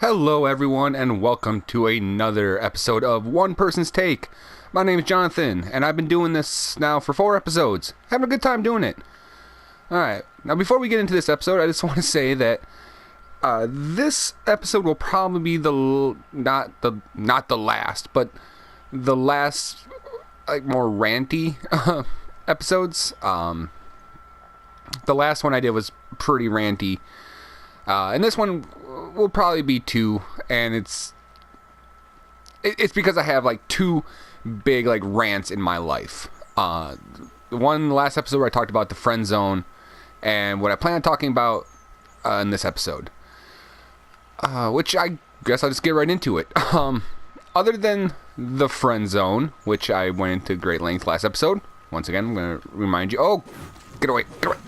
Hello, everyone, and welcome to another episode of One Person's Take. My name is Jonathan, and I've been doing this now for 4 episodes. Having a good time doing it. Alright, now before we get into this episode, I just want to say that this episode will probably be not the last, but the last, like, more ranty episodes. The last one I did was pretty ranty. And this one will probably be 2, and it's because I have like 2 big like rants in my life. The last episode where I talked about the friend zone, and what I plan on talking about in this episode, which I guess I'll just get right into it. Other than the friend zone, which I went into great length last episode. Once again, I'm going to remind you. Oh, get away! Get away!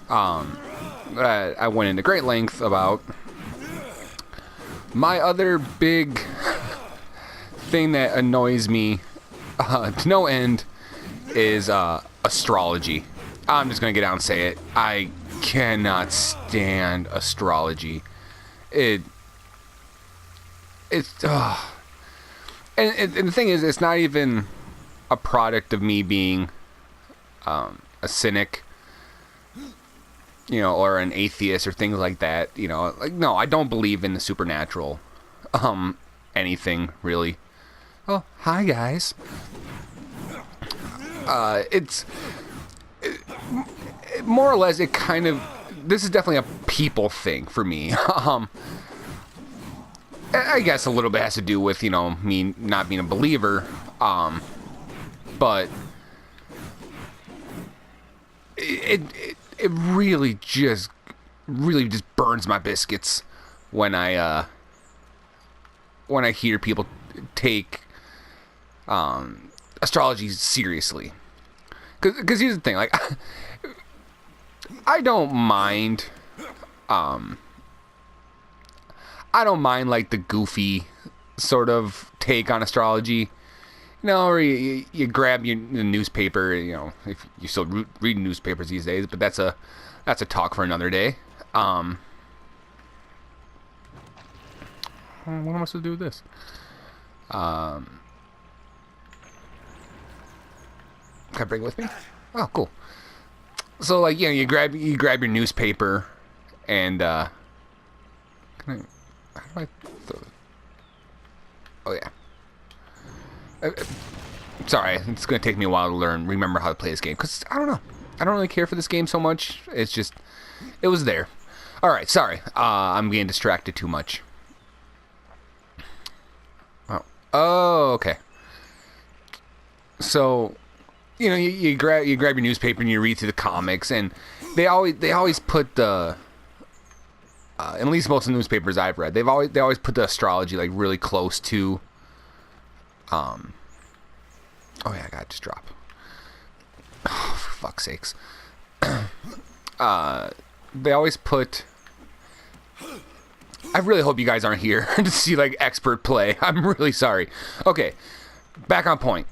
I went into great length about my other big thing that annoys me to no end is astrology. I'm just gonna get out and say it. I cannot stand astrology. And the thing is, it's not even a product of me being a cynic, or an atheist or things like that. No, I don't believe in the supernatural, anything really. Oh, hi guys. It's more or less, this is definitely a people thing for me. I guess a little bit has to do with, me not being a believer, but it really just burns my biscuits when I hear people take astrology seriously. Because here's the thing, like, I don't mind like the goofy sort of take on astrology. Or you grab the newspaper, if you still read newspapers these days, but that's a talk for another day. What am I supposed to do with this? Can I bring it with me? Oh, cool. So, like, you grab your newspaper, and how do I throw it? Oh yeah. Sorry, it's going to take me a while to remember how to play this game, because I don't know. I don't really care for this game so much. It's just, it was there. Alright, sorry. I'm getting distracted too much. Oh, okay. So, you grab your newspaper and you read through the comics, and they always put the, at least most of the newspapers I've read, they always put the astrology like really close to, oh yeah, I gotta just drop. Oh, for fuck's sakes. They always put, I really hope you guys aren't here to see like expert play. I'm really sorry. Okay, back on point.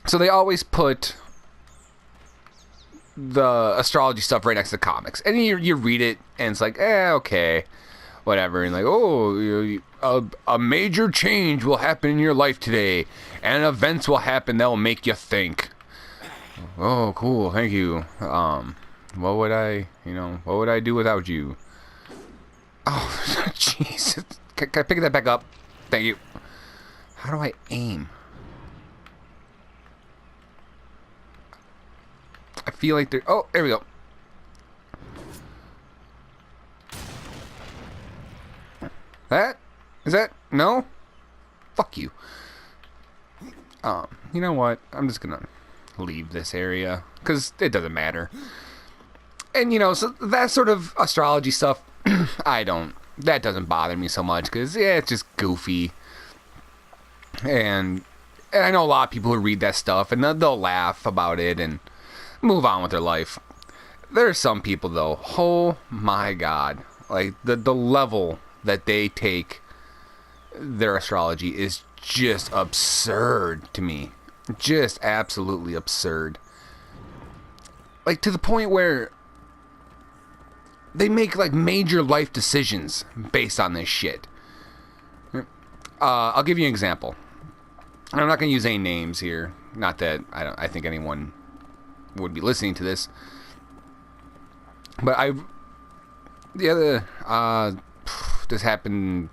So they always put the astrology stuff right next to the comics, and you read it, and it's like, okay, whatever, and like, oh, a major change will happen in your life today, and events will happen that will make you think. Oh, cool, thank you. What would I do without you? Oh, jeez. Can I pick that back up? Thank you. How do I aim? I feel like there. Oh, there we go. Is that? No? Fuck you. You know what? I'm just gonna leave this area, because it doesn't matter. And, so that sort of astrology stuff, that doesn't bother me so much, because, yeah, it's just goofy. And I know a lot of people who read that stuff, and they'll laugh about it and move on with their life. There are some people, though, oh my god, like, the level that they take their astrology is just absurd to me. Just absolutely absurd. Like, to the point where they make like major life decisions based on this shit. I'll give you an example. I'm not going to use any names here. Not that I think anyone would be listening to this. But this happened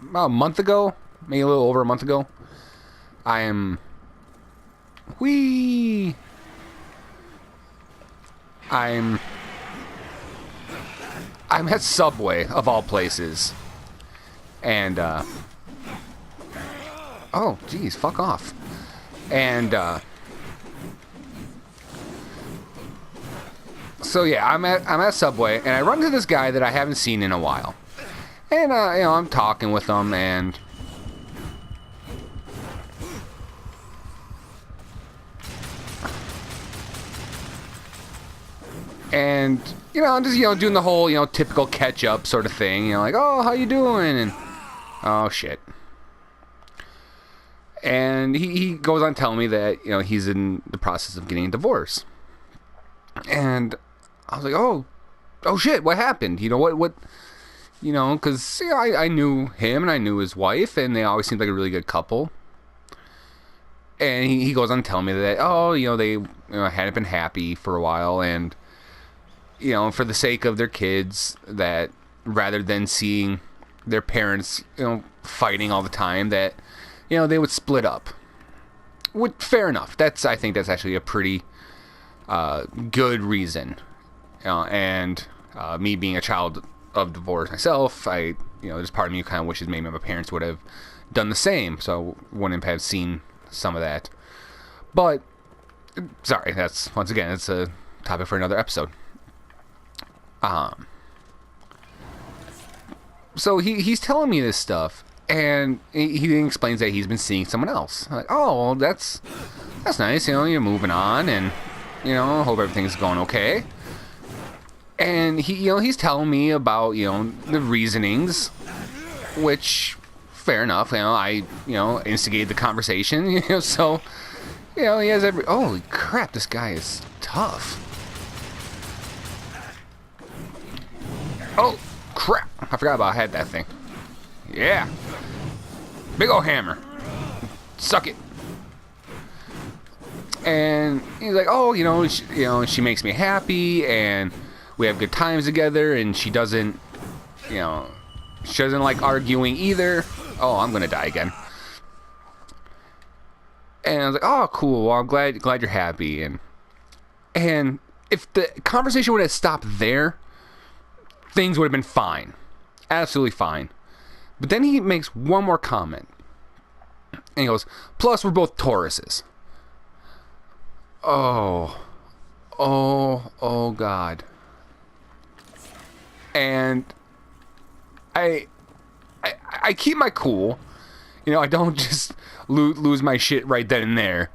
about a month ago, maybe a little over a month ago. I'm at Subway, of all places. And, oh, geez, fuck off. And, so yeah, I'm at Subway, and I run into this guy that I haven't seen in a while. And, I'm talking with him, and I'm just, doing the whole, typical catch-up sort of thing. Like, oh, how you doing? And, oh, shit. And he goes on telling me that, he's in the process of getting a divorce. And I was like, oh, shit, what happened? What, because, I knew him and I knew his wife, and they always seemed like a really good couple. And he goes on telling me that, they hadn't been happy for a while, and for the sake of their kids, that rather than seeing their parents, fighting all the time, that, they would split up. Fair enough. I think that's actually a pretty good reason. And me being a child of divorce myself, there's part of me who kind of wishes maybe my parents would have done the same, so wouldn't have seen some of that. But, sorry, it's a topic for another episode. So he's telling me this stuff, and he explains that he's been seeing someone else. I'm like, oh, well, that's nice. You're moving on, and hope everything's going okay. And he's telling me about the reasonings, which fair enough. I instigated the conversation. So he has holy crap, this guy is tough. Oh, crap. I forgot I had that thing. Yeah. Big old hammer. Suck it. And he's like, oh, she makes me happy, and we have good times together, and she doesn't like arguing either. Oh, I'm going to die again. And I was like, oh, cool. Well, I'm glad you're happy. And if the conversation would have stopped there, things would have been fine. Absolutely fine. But then he makes one more comment. And he goes, plus we're both Tauruses. Oh, God. And I keep my cool. I don't just lose my shit right then and there.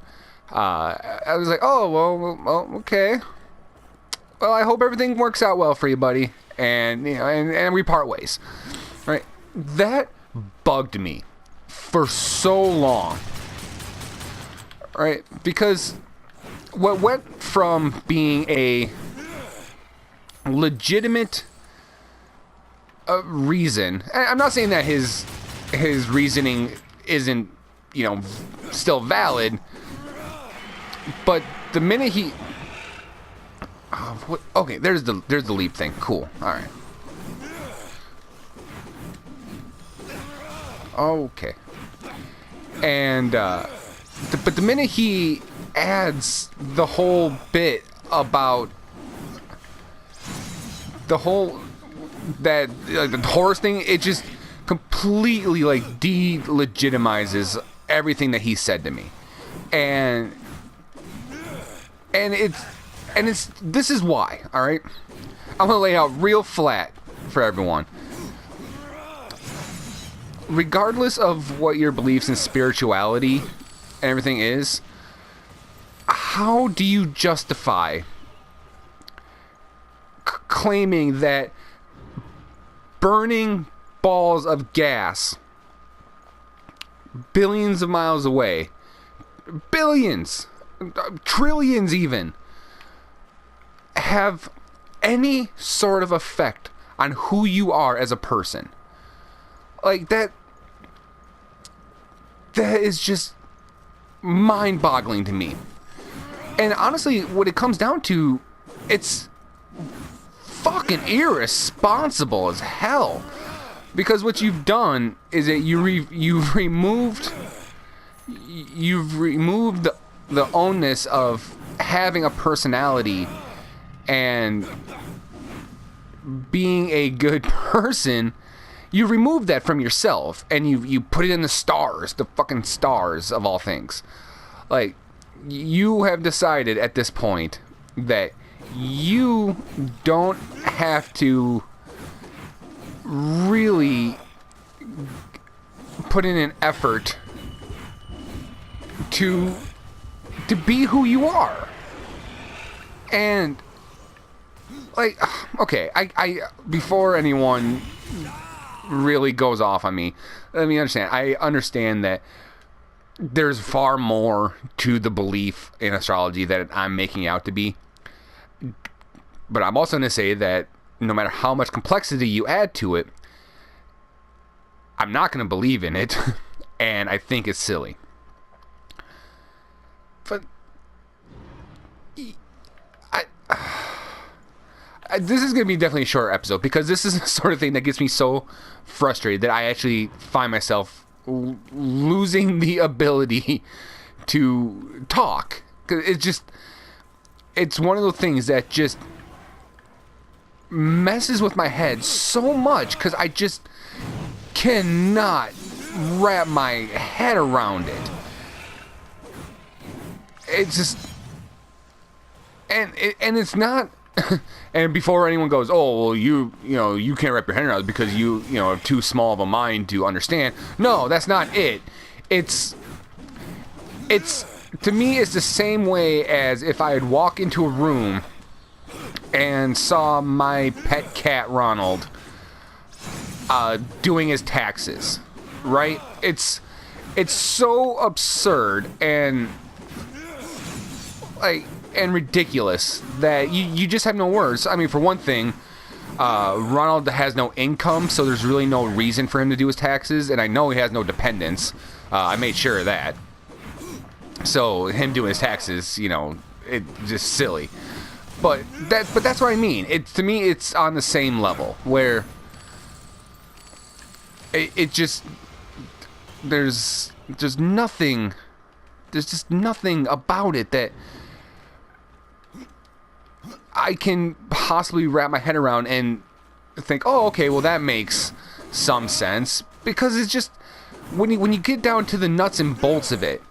I was like, oh, well, okay. Well, I hope everything works out well for you, buddy. And and we part ways. Right? That bugged me for so long. Right? Because what went from being a legitimate reason, I'm not saying that his reasoning isn't, still valid, but the minute he okay, there's the leap thing. Cool. All right. Okay. And but the minute he adds the whole bit about the whole the horse thing, it just completely delegitimizes everything that he said to me, and it's this is why. All right, I'm gonna lay out real flat for everyone. Regardless of what your beliefs in spirituality and everything is, how do you justify claiming that burning balls of gas billions of miles away, billions, trillions even, have any sort of effect on who you are as a person. Like, that is just mind-boggling to me. And honestly, what it comes down to, it's fucking irresponsible as hell. Because what you've done is that you've removed the onus of having a personality and being a good person. You remove that from yourself and you put it in the stars, the fucking stars of all things. Like, you have decided at this point that you don't have to really put in an effort to be who you are. And like, okay, I before anyone really goes off on me, let me understand. I understand that there's far more to the belief in astrology that I'm making out to be. But I'm also going to say that no matter how much complexity you add to it, I'm not going to believe in it, and I think it's silly. But this is going to be definitely a short episode, because this is the sort of thing that gets me so frustrated that I actually find myself losing the ability to talk. 'Cause it's one of those things that just messes with my head so much, because I just cannot wrap my head around it. It's just, and it's not. And before anyone goes, oh, well, you can't wrap your head around it because you have too small of a mind to understand. No, that's not it. It's to me, it's the same way as if I had walked into a room and saw my pet cat Ronald doing his taxes, right? It's so absurd and ridiculous that you just have no words. I mean, for one thing, Ronald has no income, so there's really no reason for him to do his taxes, and I know he has no dependents. I made sure of that. So him doing his taxes, it's just silly. But that's what I mean. To me, it's on the same level where it just there's nothing. There's just nothing about it that I can possibly wrap my head around and think, oh, okay, well, that makes some sense. Because it's just, when you get down to the nuts and bolts of it,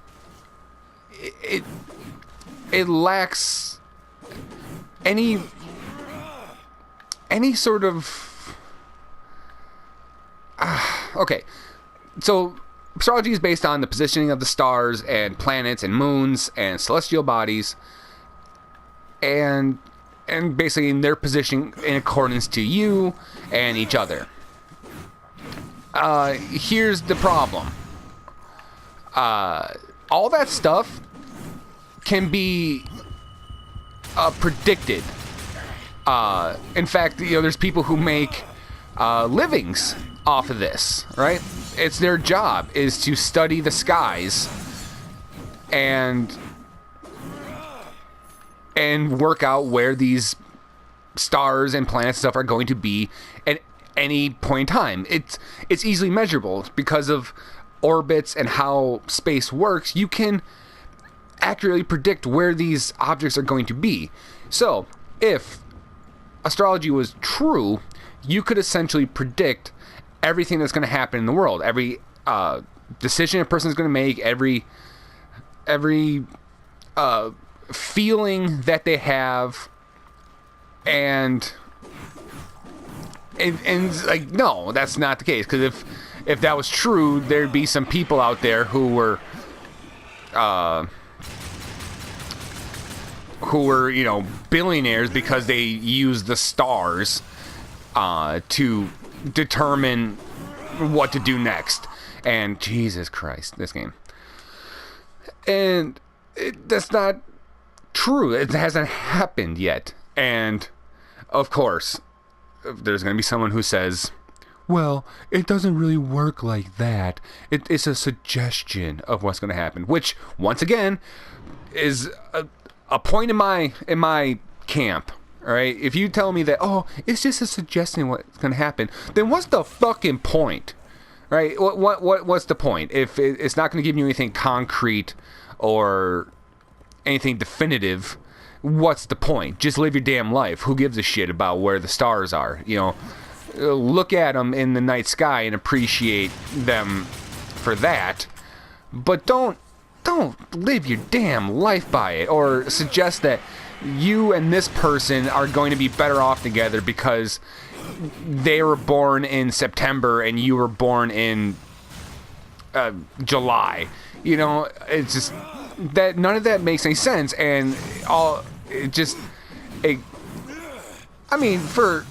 it lacks any sort of... okay, so astrology is based on the positioning of the stars and planets and moons and celestial bodies, and basically in their position in accordance to you and each other. Here's the problem. All that stuff can be predicted. In fact, there's people who make livings off of this, right? It's their job is to study the skies and work out where these stars and planets and stuff are going to be at any point in time. It's easily measurable because of orbits and how space works. You can accurately predict where these objects are going to be. So, if astrology was true, you could essentially predict everything that's going to happen in the world, every decision a person's going to make, every feeling that they have, and like, no, that's not the case. Because if that was true, there'd be some people out there who were billionaires because they used the stars to determine what to do next. And Jesus Christ, this game. And that's not true. It hasn't happened yet. And of course, there's going to be someone who says, well, it doesn't really work like that. It's a suggestion of what's going to happen, which, once again, is a point in my camp. All right, if you tell me that, oh, it's just a suggestion of what's going to happen, then what's the fucking point? Right? What's the point if it's not going to give you anything concrete or anything definitive? What's the point? Just live your damn life. Who gives a shit about where the stars are? You know. Look at them in the night sky and appreciate them for that, but don't live your damn life by it, or suggest that you and this person are going to be better off together because they were born in September and you were born in July. You know, it's just that none of that makes any sense, and I mean, for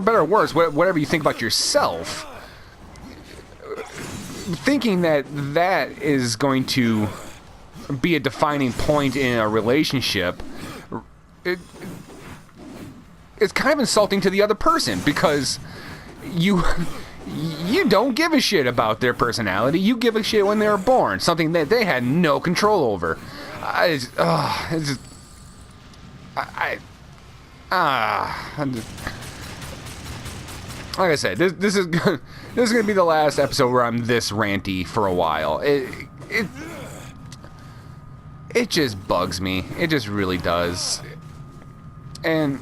better or worse, whatever you think about yourself, thinking that is going to be a defining point in a relationship, it's kind of insulting to the other person, because you don't give a shit about their personality. You give a shit when they were born, something that they had no control over. Like I said, this is gonna be the last episode where I'm this ranty for a while. It just bugs me. It just really does. And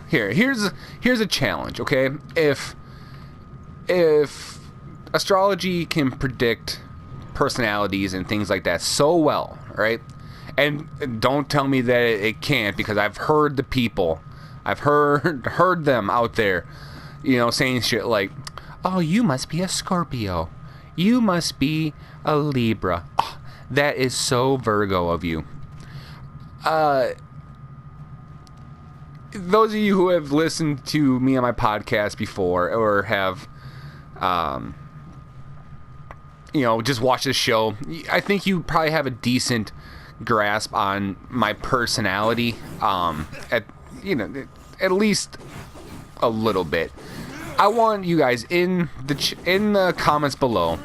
here's a challenge, okay? If astrology can predict personalities and things like that so well, right? And don't tell me that it can't, because I've heard the people. I've heard them out there, you know, saying shit like, oh, you must be a Scorpio. You must be a Libra. Oh, that is so Virgo of you. Those of you who have listened to me on my podcast before, or have, you know, just watched this show, I think you probably have a decent grasp on my personality, at least a little bit. I want you guys in the comments below,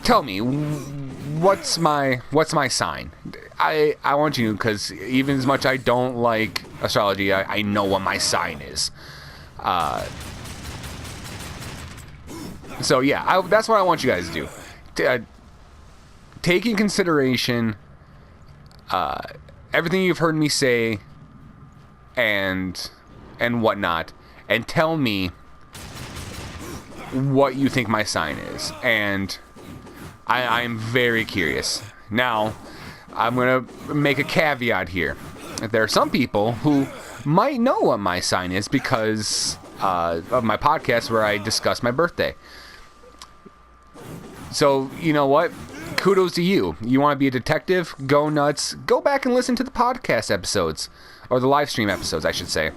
tell me what's my sign. I want you, because even as much I don't like astrology, I know what my sign is. So yeah, that's what I want you guys to do. Take in consideration everything you've heard me say and whatnot, and tell me what you think my sign is. And I'm very curious. Now, I'm going to make a caveat here. There are some people who might know what my sign is because of my podcast where I discuss my birthday. So, you know what? Kudos to you. You want to be a detective? Go nuts. Go back and listen to the podcast episodes, or the live stream episodes, I should say,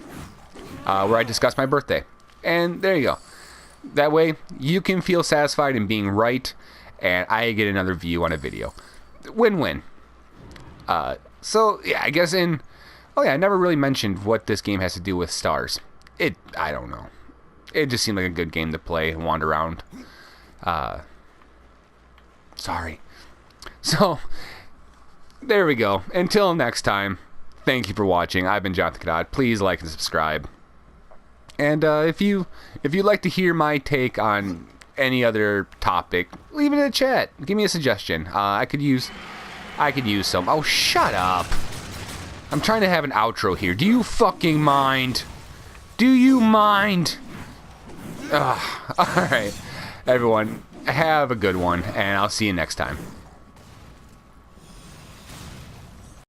where I discuss my birthday. And there you go. That way, you can feel satisfied in being right, and I get another view on a video. Win-win. So, yeah, I guess I never really mentioned what this game has to do with stars. I don't know. It just seemed like a good game to play and wander around. Sorry. So, there we go. Until next time, thank you for watching. I've been Jonathan Cadot. Please like and subscribe. And if you'd like to hear my take on any other topic, leave it in the chat. Give me a suggestion. I could use some. Oh, shut up. I'm trying to have an outro here. Do you fucking mind? Do you mind? Alright. Everyone, have a good one, and I'll see you next time.